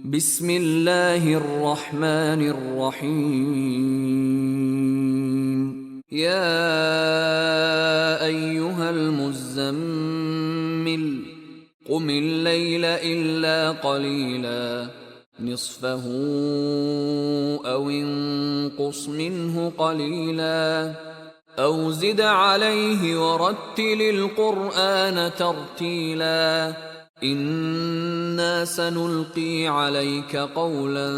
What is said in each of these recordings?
بسم الله الرحمن الرحيم. يا أيها المزمل قم الليل إلا قليلا نصفه أو انقص منه قليلا أو زد عليه ورتل القرآن ترتيلا إنا سنلقي عليك قولا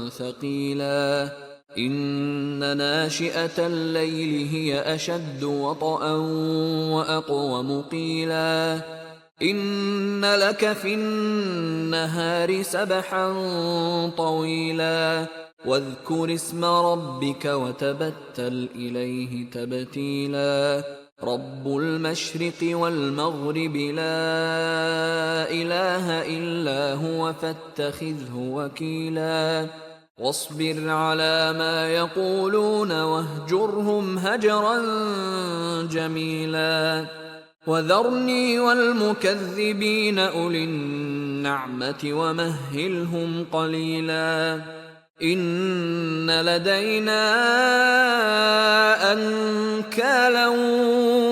ثقيلا إن ناشئة الليل هي أشد وطئا وأقوم قيلا إن لك في النهار سبحا طويلا واذكر اسم ربك وتبتل إليه تبتيلا رب المشرق والمغرب لا إله إلا هو فاتخذه وكيلا واصبر على ما يقولون واهجرهم هجرا جميلا وذرني والمكذبين أولي النعمة ومهلهم قليلا إن لدينا أنكالا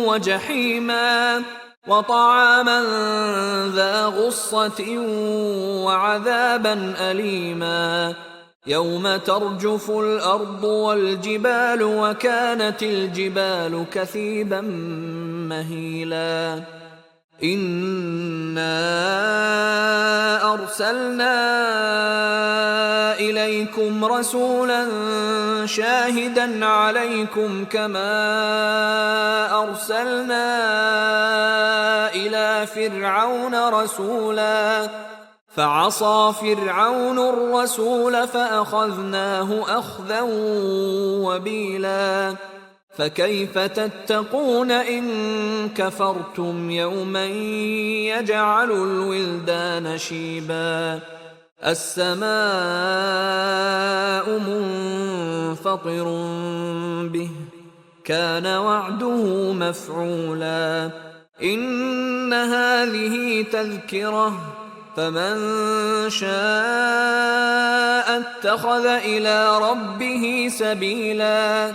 وجحيما وطعاما ذا غصة وعذابا أليما يوم ترجف الأرض والجبال وكانت الجبال كثيبا مهيلا إنا أرسلنا إليكم رسولا شاهدا عليكم كما أرسلنا إلى فرعون رسولا فعصى فرعون الرسول فأخذناه أخذا وبيلا فكيف تتقون إن كفرتم يوما يجعل الولدان شيبا السماء منفطر به كان وعده مفعولا إن هذه تذكرة فمن شاء اتخذ إلى ربه سبيلا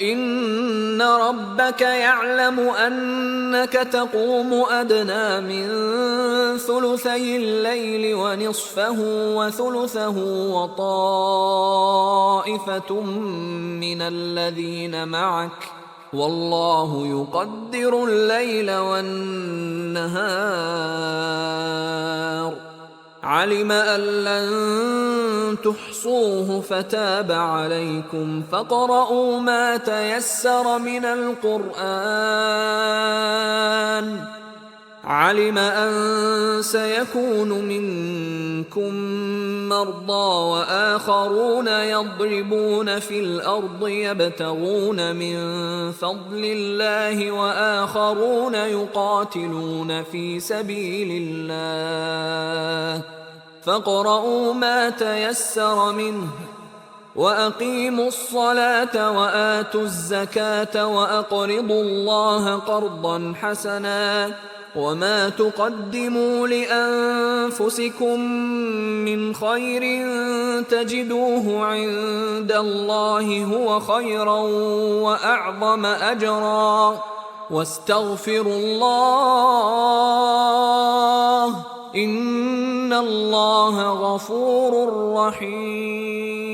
إن ربك يعلم أنك تقوم أدنى من ثلثي الليل ونصفه وثلثه وطائفة من الذين معك والله يقدر الليل والنهار علم أن لن تحصوه فتاب عليكم فاقرؤوا ما تيسر من القرآن علم أن سيكون منكم مرضى وآخرون يضربون في الأرض يبتغون من فضل الله وآخرون يقاتلون في سبيل الله فاقرؤوا ما تيسر منه وأقيموا الصلاة وآتوا الزكاة وأقرضوا الله قرضا حسنا وما تقدموا لأنفسكم من خير تجدوه عند الله هو خيرا وأعظم أجرا واستغفروا الله إن الله غفور رحيم